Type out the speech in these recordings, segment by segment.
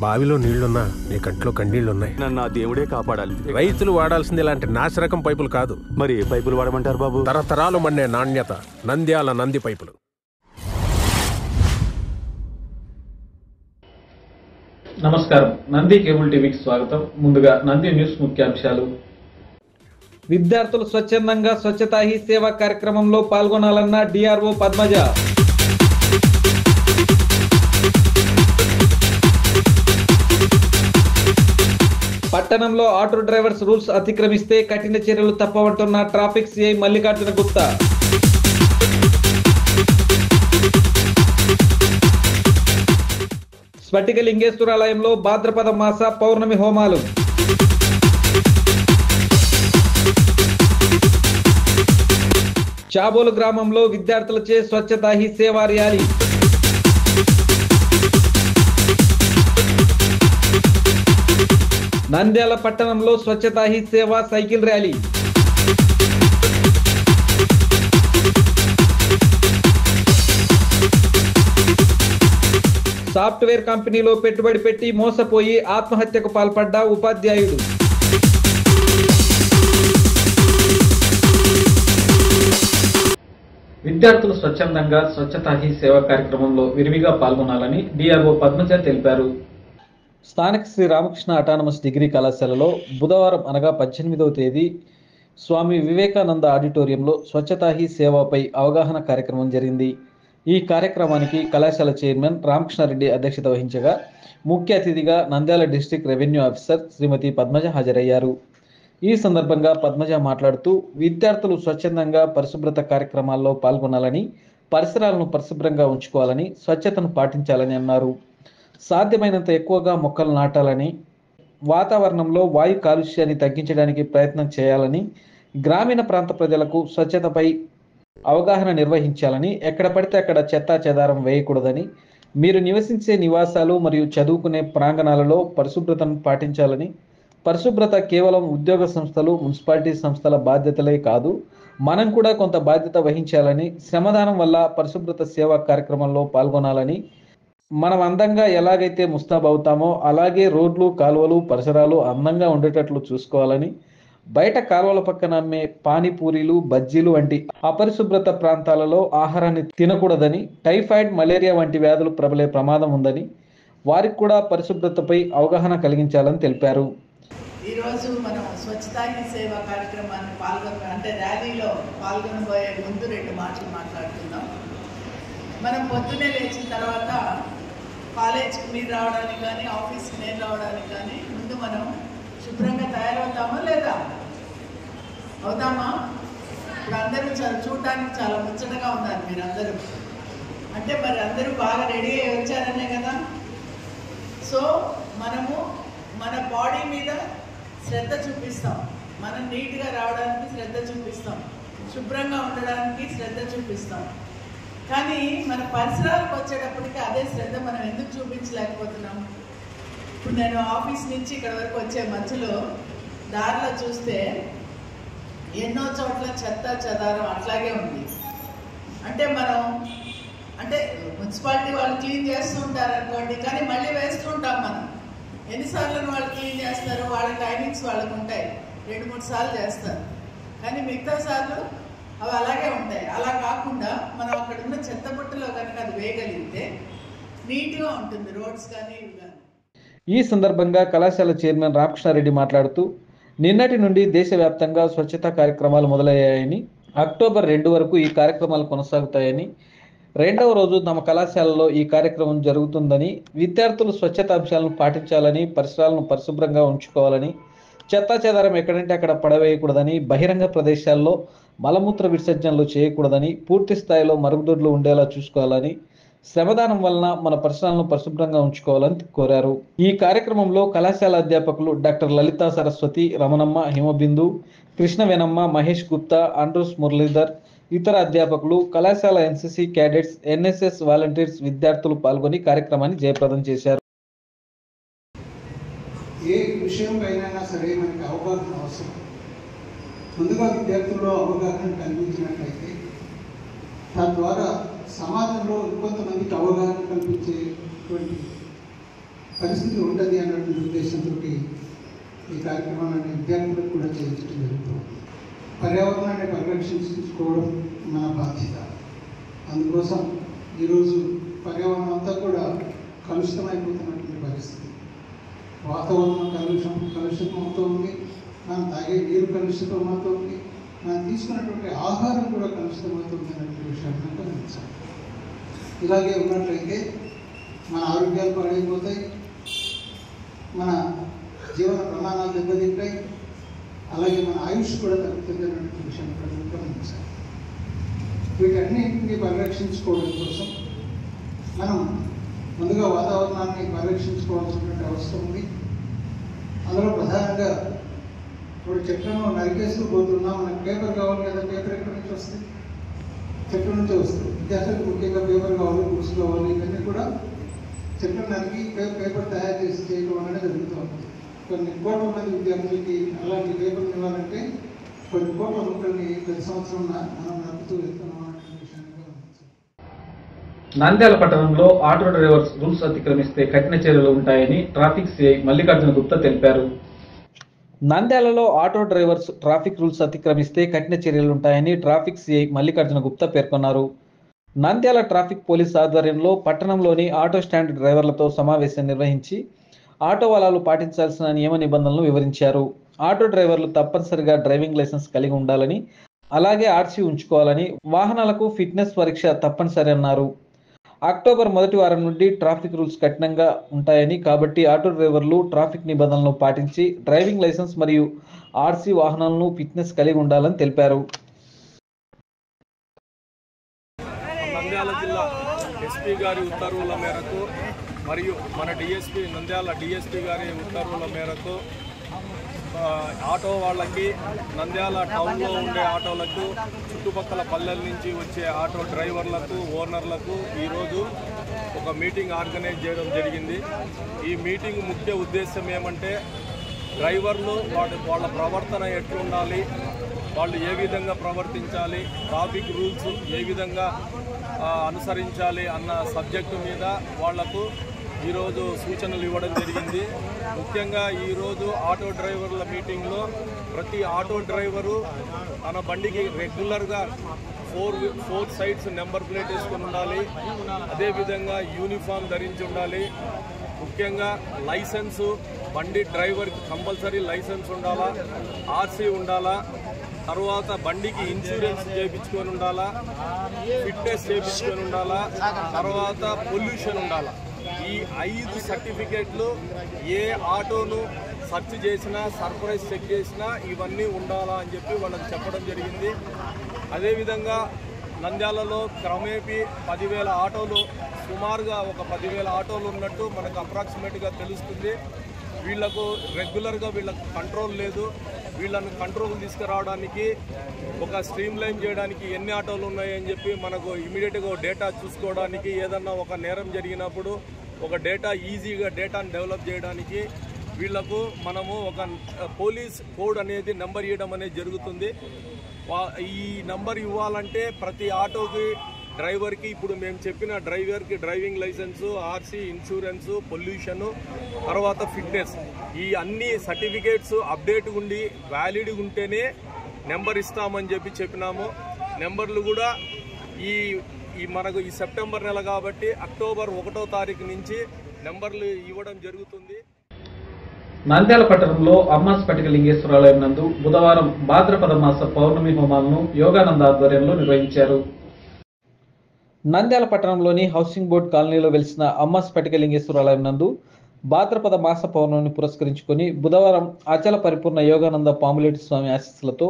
బావిలో నీళ్లున్నా నీ కంట్లో కన్నీళ్లున్నాయి. నన్ను ఆ దేవుడే కాపాడాలి. రైతులు వాడాల్సింది ఇలాంటి నాసిరకం పైపులు కాదు. మరి ఏ పైపులు వాడమంటారు బాబు? తరతరాలు మన్నే నాణ్యత నంద్యాల నంది పైపులు. నమస్కారం, నంది కేబుల్ టీవీకి స్వాగతం. ముందుగా నంది న్యూస్ ముఖ్యాంశాలు. విద్యార్థులు స్వచ్ఛందంగా స్వచ్ఛతా హీ సేవా కార్యక్రమంలో పాల్గొనాలన్న డిఆర్ఓ పద్మజ. పట్టణంలో ఆటో డ్రైవర్స్ రూల్స్ అతిక్రమిస్తే కఠిన చర్యలు తప్పవంటున్న ట్రాఫిక్ సిఐ మల్లికార్జున గుప్తా. స్ఫటిక లింగేశ్వరాలయంలో భాద్రపద మాస పౌర్ణమి హోమాలు. చాబోలు గ్రామంలో విద్యార్థులచే స్వచ్ఛతా హీ సేవా ర్యాలీ. నంద్యాల పట్టణంలో స్వచ్ఛతా హీ సేవా సైకిల్ ర్యాలీ. సాఫ్ట్వేర్ కంపెనీలో పెట్టుబడి పెట్టి మోసపోయి ఆత్మహత్యకు పాల్పడ్డ ఉపాధ్యాయుడు. విద్యార్థులు స్వచ్ఛందంగా స్వచ్ఛతా హీ సేవా కార్యక్రమంలో విరివిగా పాల్గొనాలని డిఆర్ఓ పద్మజ తెలిపారు. స్థానిక శ్రీ రామకృష్ణ అటానమస్ డిగ్రీ కళాశాలలో బుధవారం అనగా 18వ తేదీ స్వామి వివేకానంద ఆడిటోరియంలో స్వచ్ఛతా హీ సేవపై అవగాహన కార్యక్రమం జరిగింది. ఈ కార్యక్రమానికి కళాశాల చైర్మన్ రామకృష్ణారెడ్డి అధ్యక్షత వహించగా ముఖ్య అతిథిగా నంద్యాల డిస్ట్రిక్ట్ రెవెన్యూ ఆఫీసర్ శ్రీమతి పద్మజ హాజరయ్యారు. ఈ సందర్భంగా పద్మజ మాట్లాడుతూ విద్యార్థులు స్వచ్ఛందంగా పరిశుభ్రత కార్యక్రమాల్లో పాల్గొనాలని, పరిసరాలను పరిశుభ్రంగా ఉంచుకోవాలని, స్వచ్ఛతను పాటించాలని అన్నారు. సాధ్యమైనంత ఎక్కువగా మొక్కలు నాటాలని, వాతావరణంలో వాయు కాలుష్యాన్ని తగ్గించడానికి ప్రయత్నం చేయాలని, గ్రామీణ ప్రాంత ప్రజలకు స్వచ్ఛతపై అవగాహన నిర్వహించాలని, ఎక్కడ పడితే అక్కడ చెత్తా చెదారం వేయకూడదని, మీరు నివసించే నివాసాలు మరియు చదువుకునే ప్రాంగణాలలో పరిశుభ్రతను పాటించాలని, పరిశుభ్రత కేవలం ఉద్యోగ సంస్థలు, మున్సిపాలిటీ సంస్థల బాధ్యతలే కాదు, మనం కూడా కొంత బాధ్యత వహించాలని, శ్రమదానం వల్ల పరిశుభ్రత సేవా కార్యక్రమంలో పాల్గొనాలని, మనం అందంగా ఎలాగైతే ముస్తాబవుతామో అలాగే రోడ్లు, కాలువలు, పరిసరాలు అందంగా ఉండేటట్లు చూసుకోవాలని, బయట కాలువల పక్కన అమ్మే పానీపూరీలు, బజ్జీలు వంటి అపరిశుభ్రత ప్రాంతాలలో ఆహారాన్ని తినకూడదని, టైఫాయిడ్, మలేరియా వంటి వ్యాధులు ప్రబలే ప్రమాదం ఉందని, వారికి కూడా పరిశుభ్రతపై అవగాహన కలిగించాలని తెలిపారు. ఈరోజు మనం స్వచ్ఛతా హీ సేవా కార్యక్రమాన్ని ర్యాలీలో పాల్గొనబోయే ముందు 2 మాటలు మాట్లాడుతున్నాం. మనం పొద్దున్నే లేచిన తర్వాత కాలేజ్కి మీరు రావడానికి కానీ, ఆఫీస్కి నేను రావడానికి కానీ ముందు మనం శుభ్రంగా తయారవుతామా లేదా? అవుతామా? ఇప్పుడు అందరూ చూడటానికి చాలా ముచ్చటగా ఉన్నారు మీరందరూ. అంటే మరి అందరూ బాగా రెడీ అయ్యి వచ్చారనే కదా. సో మనము మన బాడీ మీద శ్రద్ధ చూపిస్తాం, మనం నీట్గా రావడానికి శ్రద్ధ చూపిస్తాం, శుభ్రంగా ఉండడానికి శ్రద్ధ చూపిస్తాం. కానీ మన పరిసరాలకు వచ్చేటప్పటికి అదే శ్రద్ధ మనం ఎందుకు చూపించలేకపోతున్నాం? ఇప్పుడు నేను ఆఫీస్ నుంచి ఇక్కడ వరకు వచ్చే మధ్యలో దారిలో చూస్తే ఎన్నో చోట్ల చెత్త చెదారం అట్లాగే ఉంది. అంటే మనం మున్సిపాలిటీ వాళ్ళు క్లీన్ చేస్తూ ఉంటారు అనుకోండి, కానీ మళ్ళీ వేస్తూ ఉంటాం మనం. ఎన్నిసార్లు వాళ్ళు క్లీన్ చేస్తారు? వాళ్ళ టైమింగ్స్ వాళ్ళకు ఉంటాయి, 2-3 సార్లు చేస్తారు. కానీ మిగతా సార్లు అవి అలాగే ఉంటాయి. అలా కాకుండా మనం అక్కడ ఉన్న చెత్త బుట్టలో కనుక అది వేయగలిగితే నీట్గా ఉంటుంది రోడ్స్ కానీ ఇవి కానీ. ఈ సందర్భంగా కళాశాల చైర్మన్ రామకృష్ణారెడ్డి మాట్లాడుతూ నిన్నటి నుండి దేశవ్యాప్తంగా స్వచ్ఛతా కార్యక్రమాలు మొదలయ్యాయని, అక్టోబర్ 2 వరకు ఈ కార్యక్రమాలు కొనసాగుతాయని, 2వ రోజు తమ కళాశాలలో ఈ కార్యక్రమం జరుగుతుందని, విద్యార్థులు స్వచ్ఛత అంశాలను పాటించాలని, పరిసరాలను పరిశుభ్రంగా ఉంచుకోవాలని, చెత్తా చెదారం ఎక్కడంటే అక్కడ పడవేయకూడదని, బహిరంగ ప్రదేశాల్లో మలమూత్ర విసర్జనలు చేయకూడదని, పూర్తి స్థాయిలో మరుగుదొడ్లు ఉండేలా చూసుకోవాలని, శ్రమదానం వలన మన పరిసరాలను పరిశుభ్రంగా ఉంచుకోవాలని కోరారు. ఈ కార్యక్రమంలో కళాశాల అధ్యాపకులు డాక్టర్ లలితా సరస్వతి, రమణమ్మ, హిమబిందు, కృష్ణవేనమ్మ, మహేష్ గుప్తా, ఆండ్రూస్ మురళీధర్, ఇతర అధ్యాపకులు, కళాశాల ఎన్సీసీ క్యాడెట్స్, ఎన్ఎస్ఎస్ వాలంటీర్స్, విద్యార్థులు పాల్గొని కార్యక్రమాన్ని జయప్రదం చేశారు. ఏ విషయంపైనా సరే మనకి అవగాహన అవసరం. ముందుగా విద్యార్థుల్లో అవగాహన కల్పించినట్లయితే తద్వారా సమాజంలో ఇంకొంతమందికి అవగాహన కల్పించేటువంటి పరిస్థితి ఉంటుంది అన్నటువంటి ఉద్దేశంతో ఈ కార్యక్రమాన్ని విద్యార్థులకు కూడా చేయించడం జరుగుతుంది. పర్యావరణాన్ని పరిరక్షించుకోవడం మన బాధ్యత. అందుకోసం ఈరోజు పర్యావరణం అంతా కూడా కలుషితమైపోతున్నటువంటి పరిస్థితి. వాతావరణం కలుషితం ఉంది, మనం తాగే నీరు కలుషితమవుతుంది, మనం తీసుకున్నటువంటి ఆహారం కూడా కలుషితమవుతుంది అన్నటువంటి విషయాన్ని గమనించాలి. ఇలాగే ఉన్నట్లయితే మన ఆరోగ్యాలు పాడైపోతాయి, మన జీవన ప్రమాణాలు దెబ్బతింటాయి, అలాగే మన ఆయుష్ కూడా తగ్గుతుంది అన్నటువంటి విషయాన్ని కూడా గమనించాలి. వీటన్నింటినీ పరిరక్షించుకోవడం కోసం మనం ముందుగా వాతావరణాన్ని పరిరక్షించుకోవాల్సినటువంటి అవసరం ఉంది. అందులో ప్రధానంగా ఇప్పుడు చెట్లను నరికేస్తూ పోతున్నాం. మనకు పేపర్ కావాలి కదా, పేపర్ ఎక్కడి నుంచి వస్తుంది? చెట్ల నుంచే వస్తుంది. విద్యార్థులకు ముఖ్యంగా పేపర్ కావాలి, బుక్స్ కావాలి, ఇవన్నీ కూడా చెట్లను నరికి పేపర్ తయారు చేసి చేయడం అనేది జరుగుతూ ఉంటుంది. కొన్ని కోట్ల మంది విద్యార్థులకి అలాంటి పేపర్లు ఇవ్వాలంటే కొన్ని కోట్ల రూపాయలని ప్రతి సంవత్సరం మనం నడుపుతూ వెళ్తున్నాం అనే విషయాన్ని గమనించాలి. నంద్యాల పట్టణంలో ఆటో డ్రైవర్స్ రూల్స్ అతిక్రమిస్తే కఠిన చర్యలు ఉంటాయని ట్రాఫిక్ సిఐ మల్లికార్జున గుప్తా తెలిపారు. నంద్యాలలో ఆటో డ్రైవర్స్ ట్రాఫిక్ రూల్స్ అతిక్రమిస్తే కఠిన చర్యలు ఉంటాయని ట్రాఫిక్ సిఐ మల్లికార్జున గుప్తా పేర్కొన్నారు. నంద్యాల ట్రాఫిక్ పోలీస్ ఆధ్వర్యంలో పట్టణంలోని ఆటో స్టాండ్ డ్రైవర్లతో సమావేశం నిర్వహించి ఆటో వాలాలు పాటించాల్సిన నియమ నిబంధనలు వివరించారు. ఆటో డ్రైవర్లు తప్పనిసరిగా డ్రైవింగ్ లైసెన్స్ కలిగి ఉండాలని, అలాగే ఆర్సీ ఉంచుకోవాలని, వాహనాలకు ఫిట్నెస్ పరీక్ష తప్పనిసరి అన్నారు. అక్టోబర్ మొదటి వారం నుండి ట్రాఫిక్ రూల్స్ కఠినంగా ఉంటాయని, కాబట్టి ఆటో డ్రైవర్లు ట్రాఫిక్ నిబంధనలను పాటించి డ్రైవింగ్ లైసెన్స్ మరియు ఆర్సీ వాహనాలను ఫిట్నెస్ కలిగి ఉండాలని తెలిపారు. నంద్యాల జిల్లా ఎస్పీ గారి ఉత్తర్వుల మేరకు మరియు మన నంద్యాల డిఎస్పీ గారి ఉత్తర్వుల మేరకు ఆటో వాళ్ళకి, నంద్యాల టౌన్లో ఉండే ఆటోలకు, చుట్టుపక్కల పల్లెల నుంచి వచ్చే ఆటో డ్రైవర్లకు, ఓనర్లకు ఈరోజు ఒక మీటింగ్ ఆర్గనైజ్ చేయడం జరిగింది. ఈ మీటింగ్ ముఖ్య ఉద్దేశం ఏమంటే డ్రైవర్లు వాళ్ళ ప్రవర్తన ఎట్లుండాలి, వాళ్ళు ఏ విధంగా ప్రవర్తించాలి, ట్రాఫిక్ రూల్స్ ఏ విధంగా అనుసరించాలి అన్న సబ్జెక్టు మీద వాళ్లకు ఈరోజు సూచనలు ఇవ్వడం జరిగింది. ముఖ్యంగా ఈరోజు ఆటో డ్రైవర్ల మీటింగ్లో ప్రతి ఆటో డ్రైవరు తన బండికి రెగ్యులర్గా ఫోర్ సైడ్స్ నెంబర్ ప్లేట్ వేసుకొని ఉండాలి. అదేవిధంగా యూనిఫామ్ ధరించి ఉండాలి. ముఖ్యంగా లైసెన్సు, బండి డ్రైవర్కి కంపల్సరీ లైసెన్స్ ఉండాలా, ఆర్సీ ఉండాలా, తర్వాత బండికి ఇన్సూరెన్స్ చేయించుకొని ఉండాలా, ఫిట్నెస్ చేయించుకొని ఉండాలా, తర్వాత పొల్యూషన్ ఉండాలా. ఈ 5 సర్టిఫికేట్లు ఏ ఆటోను సెర్చ్ చేసినా, సర్ప్రైజ్ చెక్ చేసినా ఇవన్నీ ఉండాలా అని చెప్పి వాళ్ళకి చెప్పడం జరిగింది. అదేవిధంగా నంద్యాలలో క్రమేపీ 10,000 ఆటోలు, సుమారుగా ఒక 10,000 ఆటోలు ఉన్నట్టు మనకు అప్రాక్సిమేట్గా తెలుస్తుంది. వీళ్లకు రెగ్యులర్గా వీళ్ళకు కంట్రోల్ లేదు. వీళ్ళను కంట్రోల్ తీసుకురావడానికి, ఒక స్ట్రీమ్ లైన్ చేయడానికి ఎన్ని ఆటోలు ఉన్నాయని చెప్పి మనకు ఇమీడియట్గా డేటా చూసుకోవడానికి, ఏదన్నా ఒక నేరం జరిగినప్పుడు ఒక ఈజీగా డేటాను డెవలప్ చేయడానికి వీళ్లకు మనము ఒక పోలీస్ కోడ్ అనేది నెంబర్ ఇవ్వడం అనేది జరుగుతుంది. ఈ నంబర్ ఇవ్వాలంటే ప్రతి ఆటోకి, డ్రైవర్కి, ఇప్పుడు మేము చెప్పిన డ్రైవర్కి driving licence, RC, insurance, pollution, తర్వాత ఫిట్నెస్, ఈ అన్ని సర్టిఫికేట్స్ అప్డేట్ ఉండి వ్యాలిడ్ ఉంటేనే నెంబర్ ఇస్తామని చెప్పినాము. నెంబర్లు కూడా మనకు ఈ సెప్టెంబర్ నెల కాబట్టి అక్టోబర్ 1వ తారీఖు నుంచి నెంబర్లు ఇవ్వడం జరుగుతుంది. నంద్యాల పట్టణంలో అమ్మాస్పటిక లింగేశ్వరాలయం నందు బుధవారం భాద్రపద మాస పౌర్ణమి హోమాలను యోగానంద ఆధ్వర్యంలో నిర్వహించారు. నంద్యాల పట్టణంలోని హౌసింగ్ బోర్డు కాలనీలో వెలిసిన అమ్మాస్పటిక లింగేశ్వరాలయం నందు భాద్రపద మాస పౌర్ణమిని పురస్కరించుకొని బుధవారం అచల పరిపూర్ణ యోగానంద పాములేటి స్వామి ఆశీస్సులతో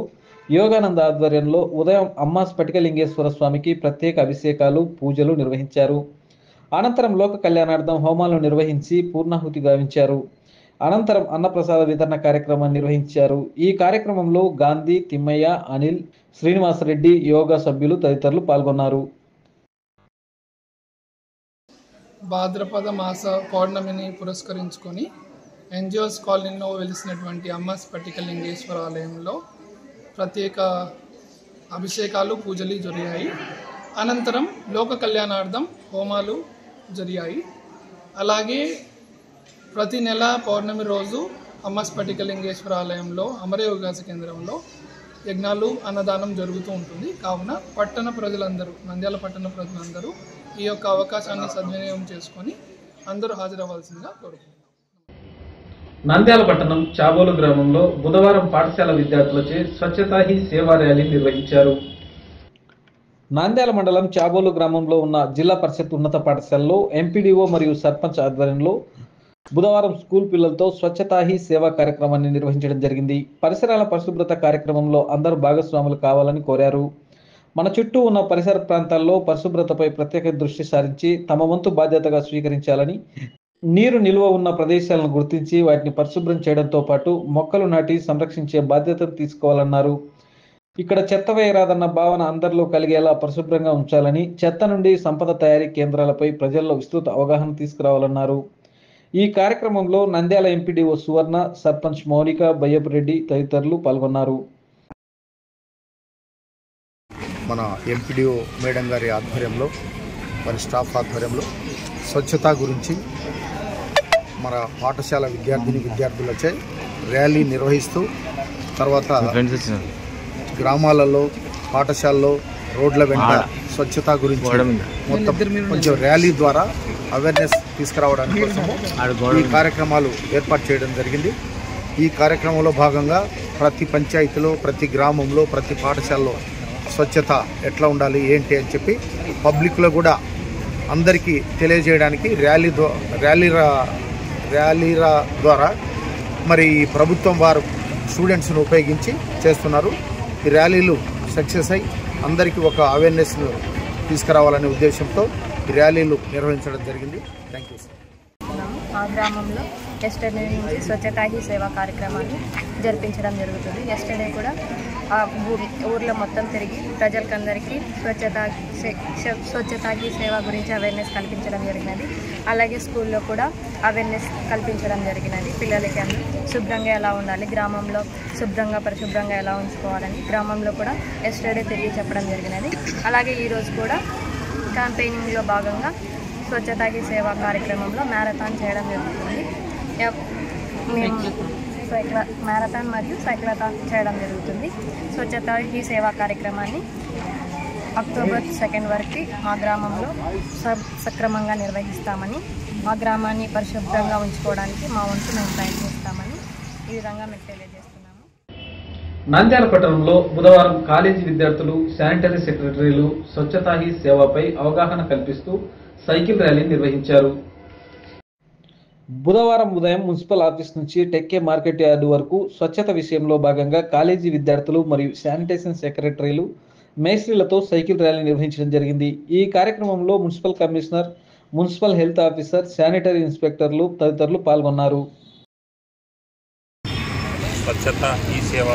యోగానంద ఆధ్వర్యంలో ఉదయం అమ్మా స్ఫటికలింగేశ్వర స్వామికి ప్రత్యేక అభిషేకాలు, పూజలు నిర్వహించారు. అనంతరం లోక కళ్యాణార్థం హోమాలను నిర్వహించి పూర్ణాహుతి గావించారు. అనంతరం అన్నప్రసాద వితరణ కార్యక్రమాన్ని నిర్వహించారు. ఈ కార్యక్రమంలో గాంధీ, తిమ్మయ్య, అనిల్, శ్రీనివాసరెడ్డి, యోగా సభ్యులు తదితరులు పాల్గొన్నారు. భాద్రపద మాస పౌర్ణమిని పురస్కరించుకొని ఎన్జిఓస్ కాలనీలో వెలిసినటువంటి అమ్మ స్ఫటికలింగేశ్వర ఆలయంలో ప్రత్యేక అభిషేకాలు, పూజలు జరిగాయి. అనంతరం లోక కళ్యాణార్థం హోమాలు జరిగాయి. అలాగే ప్రతి నెల పౌర్ణమి రోజు అమ్మ స్ఫటికలింగేశ్వర ఆలయంలో అమరయోగాస కేంద్రంలో యజ్ఞాలు అన్నదానం జరుగుతూ ఉంటుంది. కావున పట్టణ ప్రజలందరూ, నంద్యాల పట్టణ ప్రజలందరూ ఈ యొక్క అవకాశాన్ని సద్వినియోగం చేసుకొని అందరూ హాజరవ్వాల్సిందిగా కోరుకుంటున్నాం. నంద్యాల పట్టణం చాబోలు గ్రామంలో బుధవారం పాఠశాల విద్యార్థులచే స్వచ్ఛతా హీ సేవా ర్యాలీ నిర్వహించారు. నంద్యాల మండలం చాబోలు గ్రామంలో ఉన్న జిల్లా పరిషత్ ఉన్నత పాఠశాలలో ఎంపీడీఓ మరియు సర్పంచ్ ఆధ్వర్యంలో బుధవారం స్కూల్ పిల్లలతో స్వచ్ఛతా హీ సేవా కార్యక్రమాన్ని నిర్వహించడం జరిగింది. పరిసరాల పరిశుభ్రత కార్యక్రమంలో అందరూ భాగస్వాములు కావాలని కోరారు. మన చుట్టూ ఉన్న పరిసర ప్రాంతాల్లో పరిశుభ్రతపై ప్రత్యేక దృష్టి సారించి తమ వంతు బాధ్యతగా స్వీకరించాలని, నీరు నిల్వ ఉన్న ప్రదేశాలను గుర్తించి వాటిని పరిశుభ్రం చేయడంతో పాటు మొక్కలు నాటి సంరక్షించే బాధ్యతను తీసుకోవాలన్నారు. ఇక్కడ చెత్త వేయరాదన్న భావన అందరిలో కలిగేలా పరిశుభ్రంగా ఉంచాలని, చెత్త నుండి సంపద తయారీ కేంద్రాలపై ప్రజల్లో విస్తృత అవగాహన తీసుకురావాలన్నారు. ఈ కార్యక్రమంలో నంద్యాల ఎంపీడీఓ సువర్ణ, సర్పంచ్ మౌలిక, బయ్యపు రెడ్డి తదితరులు పాల్గొన్నారు. మన ఎంపీడీఓ మేడం గారి ఆధ్వర్యంలో, వారి స్టాఫ్ ఆధ్వర్యంలో స్వచ్ఛత గురించి మన పాఠశాల విద్యార్థులచే ర్యాలీ నిర్వహిస్తూ, తర్వాత గ్రామాలలో, పాఠశాలలో, రోడ్ల వెంట స్వచ్ఛత గురించి మొత్తం కొంచెం ర్యాలీ ద్వారా అవేర్నెస్ తీసుకురావడానికి కోసము ఈ కార్యక్రమాలు ఏర్పాటు చేయడం జరిగింది. ఈ కార్యక్రమంలో భాగంగా ప్రతి పంచాయతీలో, ప్రతి గ్రామంలో, ప్రతి పాఠశాలలో స్వచ్ఛత ఎట్లా ఉండాలి ఏంటి అని చెప్పి పబ్లిక్లో కూడా అందరికీ తెలియజేయడానికి ర్యాలీల ద్వారా మరి ప్రభుత్వం వారు స్టూడెంట్స్ను ఉపయోగించి చేస్తున్నారు. ఈ ర్యాలీలు సక్సెస్ అయ్యి అందరికీ ఒక అవేర్నెస్ను తీసుకురావాలనే ఉద్దేశంతో ఈ ర్యాలీలు నిర్వహించడం జరిగింది. Thank you sir. మా గ్రామంలో ఎస్టర్డే నుంచి స్వచ్ఛతా హీ సేవా కార్యక్రమాన్ని జరిపించడం జరుగుతుంది. ఎస్టర్డే కూడా ఊర్లో మొత్తం తిరిగి ప్రజలకందరికీ స్వచ్ఛతా హీ సేవ గురించి అవేర్నెస్ కల్పించడం జరిగినది. అలాగే స్కూల్లో కూడా అవేర్నెస్ కల్పించడం జరిగినది. పిల్లలకి అందరూ శుభ్రంగా ఎలా ఉండాలి, గ్రామంలో పరిశుభ్రంగా ఎలా ఉంచుకోవాలని గ్రామంలో కూడా ఎస్టర్డే తిరిగి చెప్పడం జరిగినది. అలాగే ఈరోజు కూడా క్యాంపెయినింగ్లో భాగంగా స్వచ్ఛతా హీ సేవా కార్యక్రమంలో మ్యారథాన్ చేయడం జరుగుతుంది. మ్యారథాన్ మరియు సైక్లథాన్ చేయడం జరుగుతుంది. స్వచ్ఛతా హీ సేవా కార్యక్రమాన్ని అక్టోబర్ 2 వరకు మా గ్రామంలో సక్రమంగా నిర్వహిస్తామని, మా గ్రామాన్ని పరిశుభ్రంగా ఉంచుకోవడానికి మా వంతు మేము ప్రయత్నిస్తామని ఈ విధంగా మేము తెలియజేస్తున్నాము. నంద్యాల పట్టణంలో బుధవారం కాలేజీ విద్యార్థులు, శానిటరీ సెక్రటరీలు స్వచ్ఛతా హీ సేవపై అవగాహన కల్పిస్తూ సైకిల్ ర్యాలీ నిర్వహించారు. బుధవారం ఉదయం మున్సిపల్ ఆఫీస్ నుంచి టెక్కే మార్కెట్ యార్డు వరకు స్వచ్ఛత విషయంలో భాగంగా కాలేజీ విద్యార్థులు మరియు శానిటేషన్ సెక్రటరీలు, మేస్త్రీలతో సైకిల్ ర్యాలీ నిర్వహించడం జరిగింది. ఈ కార్యక్రమంలో municipal commissioner, municipal health officer, sanitary ఇన్స్పెక్టర్లు తదితరులు పాల్గొన్నారు. స్వచ్ఛత ఈ సేవ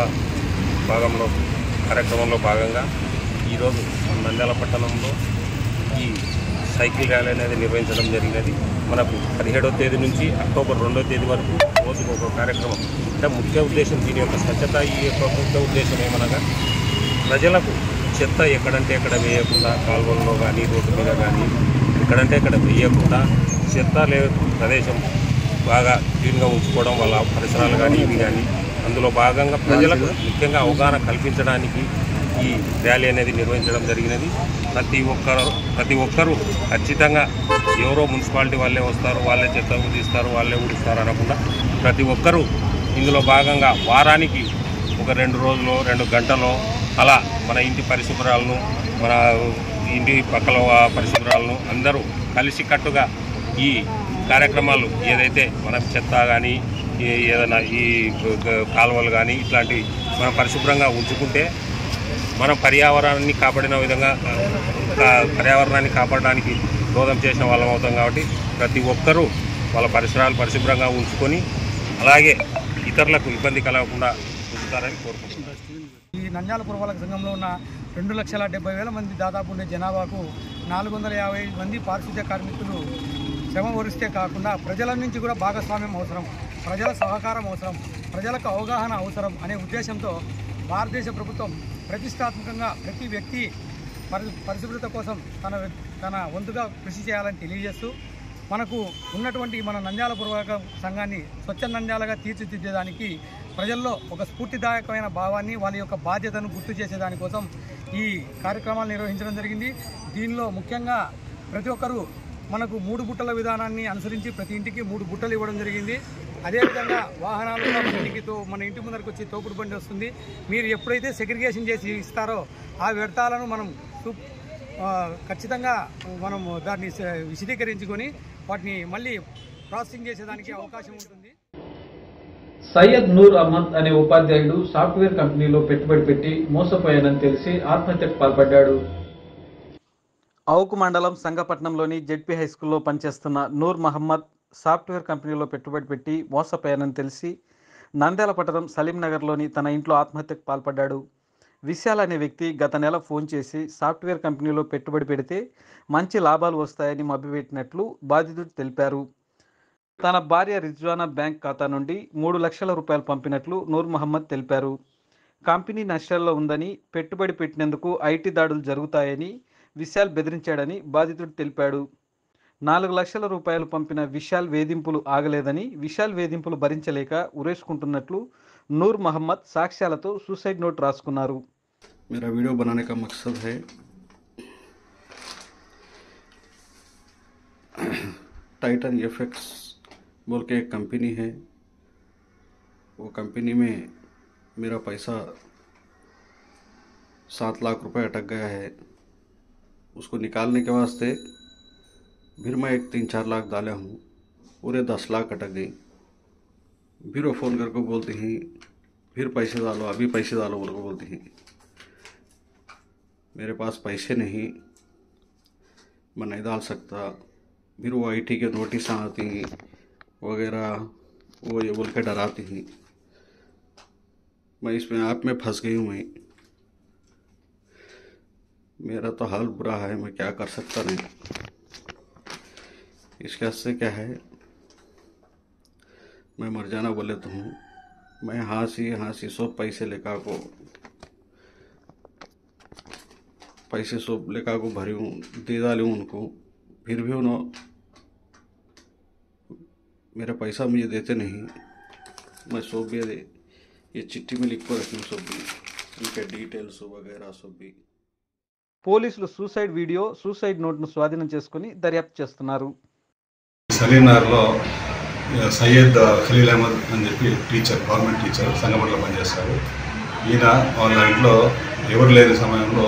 కార్యక్రమంలో భాగంగా ఈరోజు నంద్యాల పట్టణంలో ఈ సైకిల్ ర్యాలీ అనేది నిర్వహించడం జరిగినది. మనకు 17వ తేదీ నుంచి అక్టోబర్ 2వ తేదీ వరకు రోజుకు ఒక కార్యక్రమం. అంటే ముఖ్య ఉద్దేశం, దీని యొక్క స్వచ్ఛత ఈ యొక్క ముఖ్య ఉద్దేశం ఏమనగా ప్రజలకు చెత్త ఎక్కడంటే ఎక్కడ వేయకుండా, కాలువల్లో కానీ రోడ్డు మీద కానీ ఎక్కడంటే ఎక్కడ వేయకుండా చెత్త ప్రదేశం బాగా క్లీన్గా ఉంచుకోవడం వల్ల పరిసరాలు కానీ ఇవి కానీ అందులో భాగంగా ప్రజలకు ముఖ్యంగా అవగాహన కల్పించడానికి ఈ ర్యాలీ అనేది నిర్వహించడం జరిగినది. ప్రతి ఒక్కరూ ఖచ్చితంగా ఎవరో మున్సిపాలిటీ వాళ్ళే వస్తారు, వాళ్ళే చెత్త తీస్తారు, వాళ్ళే ఊడుస్తారు అనకుండా ప్రతి ఒక్కరూ ఇందులో భాగంగా వారానికి ఒక 2 రోజులు 2 గంటలో అలా మన ఇంటి పరిశుభ్రాలను, మన ఇంటి పక్కల పరిశుభ్రాలను అందరూ కలిసికట్టుగా ఈ కార్యక్రమాలు ఏదైతే మనం చెత్త కానీ ఏదైనా ఈ కాలువలు కానీ ఇట్లాంటివి మనం పరిశుభ్రంగా ఉంచుకుంటే మనం పర్యావరణాన్ని కాపాడడానికి దోహదం చేసిన వాళ్ళం అవుతాం. కాబట్టి ప్రతి ఒక్కరూ వాళ్ళ పరిసరాలు పరిశుభ్రంగా ఉంచుకొని అలాగే ఇతరులకు ఇబ్బంది కలగకుండా ఉంచుతారని కోరుకుంటున్నారు. ఈ నంద్యాల పురపాలక సంఘంలో ఉన్న 2,70,000 మంది దాదాపు ఉండే జనాభాకు 450 మంది పారిశుద్ధ్య కార్మికులు శ్రమ వరిస్తే కాకుండా ప్రజల నుంచి కూడా భాగస్వామ్యం అవసరం, ప్రజల సహకారం అవసరం, ప్రజలకు అవగాహన అవసరం అనే ఉద్దేశంతో భారతదేశ ప్రభుత్వం ప్రతిష్టాత్మకంగా ప్రతి వ్యక్తి పరిశుభ్రత కోసం తన వంతుగా కృషి చేయాలని తెలియజేస్తూ మనకు ఉన్నటువంటి మన నంద్యాల పురపాలక సంఘాన్ని స్వచ్ఛ నంద్యాలగా తీర్చిదిద్దేదానికి ప్రజల్లో ఒక స్ఫూర్తిదాయకమైన భావాన్ని వాళ్ళ యొక్క బాధ్యతను గుర్తు చేసేదానికోసం ఈ కార్యక్రమాలు నిర్వహించడం జరిగింది. దీనిలో ముఖ్యంగా ప్రతి ఒక్కరూ మనకు 3 బుట్టల విధానాన్ని అనుసరించి ప్రతి ఇంటికి 3 బుట్టలు ఇవ్వడం జరిగింది. అదేవిధంగా వాహనాలు మన ఇంటి ముందరకు వచ్చి తోపుడు బండి వస్తుంది. మీరు ఎప్పుడైతే సెగ్రిగేషన్ చేసి ఇస్తారో ఆ వ్యర్థాలను మనం ఖచ్చితంగా మనం దాన్ని విశదీకరించుకొని వాటిని మళ్ళీ ప్రాసెసింగ్ చేసేదానికి అవకాశం ఉంటుంది. సయ్యద్ నూర్ అహ్మద్ అనే ఉపాధ్యాయుడు సాఫ్ట్వేర్ కంపెనీలో పెట్టుబడి పెట్టి మోసపోయానని తెలిసి ఆత్మహత్యకు పాల్పడ్డాడు. అవుకు మండలం సంగపట్నంలోని జెడ్పీ హైస్కూల్లో పనిచేస్తున్న నూర్ మహమ్మద్ సాఫ్ట్వేర్ కంపెనీలో పెట్టుబడి పెట్టి మోసపోయానని తెలిసి నంద్యాల పట్టణం సలీం నగర్లోని తన ఇంట్లో ఆత్మహత్యకు పాల్పడ్డాడు. విశాల్ అనే వ్యక్తి గత నెల ఫోన్ చేసి సాఫ్ట్వేర్ కంపెనీలో పెట్టుబడి పెడితే మంచి లాభాలు వస్తాయని మభ్యపెట్టినట్లు బాధితుడు తెలిపారు. తన భార్య రిజ్వానా బ్యాంక్ ఖాతా నుండి 3 లక్షల రూపాయలు పంపినట్లు నూర్ మహమ్మద్ తెలిపారు. కంపెనీ నష్టాల్లో ఉందని, పెట్టుబడి పెట్టినందుకు ఐటీ దాడులు జరుగుతాయని విశాల్ బెదిరించాడని బాధితుడు తెలిపాడు. 4 లక్షల రూపాయలు పంపిన విశాల్ వేధింపులు ఆగలేదని, విశాల్ వేధింపులు భరించలేక ఉరేసుకుంటున్నట్లు నూర్ మహమ్మద్ సాక్ష్యాలతో సూసైడ్ నోట్ రాసుకున్నారు. मेरा वीडियो बनाने का मकसद है टाइटन एफएक्स बोल के एक कंपनी है। वो कंपनी में मेरा पैसा 7 लाख रुपए अटक गया है। उसको निकालने के वास्ते फिर मैं 3-4 लाख डाला हूँ, पूरे 10 लाख अटक गई। फिर वो फ़ोन करके बोलती हैं फिर पैसे डालो, अभी पैसे डालो बोल के बोलती हैं। मेरे पास पैसे नहीं, मैं नहीं डाल सकता। फिर वो आईटी के नोटिस आती वगैरह, वो ये बोल के डराती हैं। मैं इसमें आप में फंस गई हूँ। मेरा तो हाल बुरा है, मैं क्या कर सकता नहीं। इसके से क्या है, मैं मर जाना बोले तो हूँ। मैं हाँसी सब पैसे लेकर को भरी हूँ, दे डाली उनको। फिर भी उन्होंने मेरा पैसा मुझे देते नहीं। मैं सब भी ये चिट्ठी में लिख कर रखी हूँ, सब भी उनके डिटेल्स वगैरह सब भी। పోలీసులు సూసైడ్ వీడియో, సూసైడ్ నోట్ను స్వాధీనం చేసుకుని దర్యాప్తు చేస్తున్నారు. సలీనార్లో సయ్యద్ ఖలీల్ అహ్మద్ అని చెప్పి టీచర్, గవర్నమెంట్ టీచర్, సంగపట్ల పనిచేస్తారు. ఈయన వాళ్ళ ఇంట్లో ఎవరు లేని సమయంలో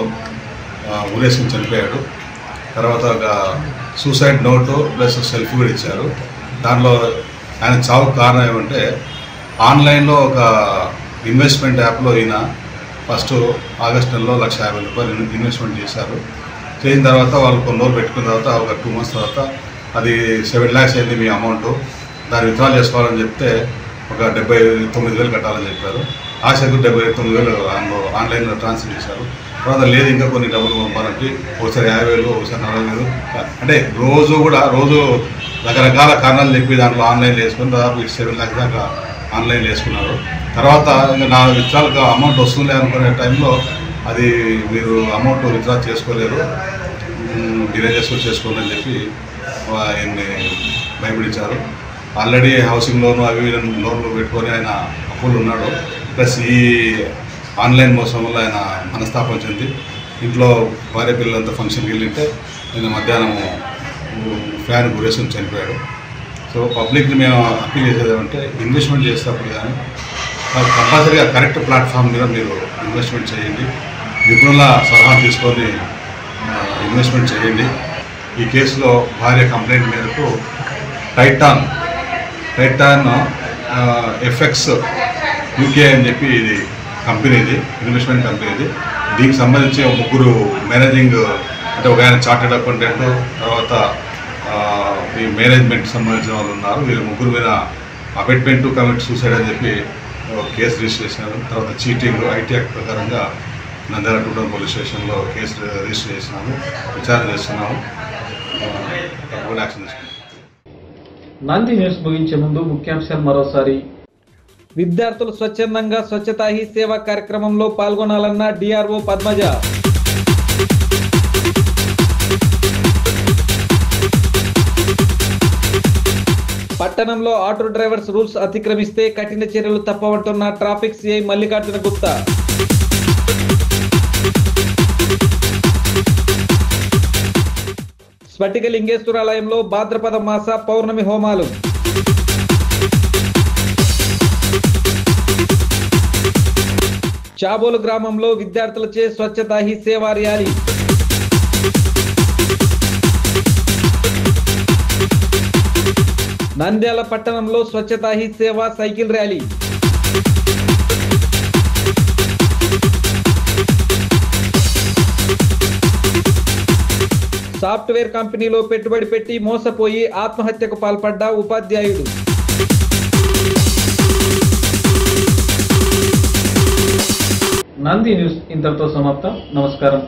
ఊరేసుకుని చనిపోయాడు. తర్వాత ఒక సూసైడ్ నోటు ప్లస్ సెల్ఫీ కూడా ఇచ్చారు. దానిలో ఆయన చావుకు కారణం ఏమంటే ఆన్లైన్లో ఒక ఇన్వెస్ట్మెంట్ యాప్లో ఈయన ఫస్ట్ ఆగస్ట్ నెలలో 1,50,000 రూపాయలు ఇన్వెస్ట్మెంట్ చేశారు. చేసిన తర్వాత వాళ్ళు కొన్ని రోజులు పెట్టుకున్న తర్వాత ఒక 2 months తర్వాత అది 7 lakhs అయింది మీ అమౌంట్, దాన్ని విత్డ్రా చేసుకోవాలని చెప్తే ఒక 79,000 కట్టాలని చెప్పారు. ఆశకు 79,000 ఆన్లైన్లో ట్రాన్స్ఫర్ చేశారు. తర్వాత లేదు ఇంకా కొన్ని డబ్బులు పంపాలంటే ఒకసారి 50,000, ఒకసారి 40,000, అంటే రోజు రకరకాల కారణాలు చెప్పి దాంట్లో ఆన్లైన్లో వేసుకుని దాదాపు 7 lakhs దాకా ఆన్లైన్లో వేసుకున్నారు. తర్వాత ఇంకా నా విత్డ్రాలకు అమౌంట్ వస్తుంది అనుకునే టైంలో అది మీరు అమౌంట్ విత్డ్రా చేసుకోలేరు, డిలే చేసుకోండి అని చెప్పి ఆయన్ని భయపడించారు. ఆల్రెడీ హౌసింగ్ లోను అవి లోన్లు పెట్టుకొని ఆయన అప్పులు ఉన్నాడు. ప్లస్ ఈ ఆన్లైన్ మోసం వల్ల ఆయన మనస్తాపం చెంది ఇంట్లో భార్య పిల్లలంతా ఫంక్షన్కి వెళ్ళింటే నేను మధ్యాహ్నం ఫ్యాన్ గురేసుకుని చనిపోయాడు. సో పబ్లిక్ని మేము అప్పీల్ చేసేది ఏమంటే ఇన్వెస్ట్మెంట్ చేసేటప్పుడు కానీ కంపల్సరీగా కరెక్ట్ ప్లాట్ఫామ్ మీద మీరు ఇన్వెస్ట్మెంట్ చేయండి, నిపుణుల సలహా తీసుకొని ఇన్వెస్ట్మెంట్ చేయండి. ఈ కేసులో భార్య కంప్లైంట్ మేరకు టైటాన్ ఎఫ్ఎక్స్ యూకే అని చెప్పి ఇది కంపెనీది, ఇన్వెస్ట్మెంట్ కంపెనీది. దీనికి సంబంధించి 3 మేనేజింగ్, అంటే ఒక ఆయన చార్టెడ్ అకౌంటెంట్, తర్వాత ఈ మేనేజ్మెంట్ సంబంధించిన వాళ్ళు ఉన్నారు. వీళ్ళు 3 మీద అబెట్మెంట్ టు కమిట్ సూసైడ్ అని చెప్పి కేసు రిజిస్టర్ చేసినారు. తర్వాత చీటింగ్ ఐటీ యాక్ట్ ప్రకారంగా నంద్యాల టూటౌన్ పోలీస్ స్టేషన్లో కేసు రిజిస్టర్ చేసినాము, విచారణ చేస్తున్నాము, తప్పకుండా యాక్షన్ తీసుకున్నాము. నంది న్యూస్ ముగించే ముందు ముఖ్యాంశాలు మరోసారి. విద్యార్థులు స్వచ్ఛందంగా స్వచ్ఛతా హీ సేవా కార్యక్రమంలో పాల్గొనాలన్న డిఆర్ఓ పద్మజ. పట్టణంలో ఆటో డ్రైవర్స్ రూల్స్ అతిక్రమిస్తే కఠిన చర్యలు తప్పవంటున్న ట్రాఫిక్ సిఐ మల్లికార్జున గుప్తా. స్ఫటిక లింగేశ్వరాలయంలో భాద్రపద మాస పౌర్ణమి హోమాలు. చాబోలు గ్రామంలో విద్యార్థులచే స్వచ్ఛతా హీ సేవా ర్యాలీ. నంద్యాల పట్టణంలో స్వచ్ఛతా హీ సేవా సైకిల్ ర్యాలీ. సాఫ్ట్వేర్ కంపెనీలో పెట్టుబడి పెట్టి మోసపోయి ఆత్మహత్యకు పాల్పడ్డ ఉపాధ్యాయుడు. నంది న్యూస్ ఇంతటితో సమాప్తం. నమస్కారం.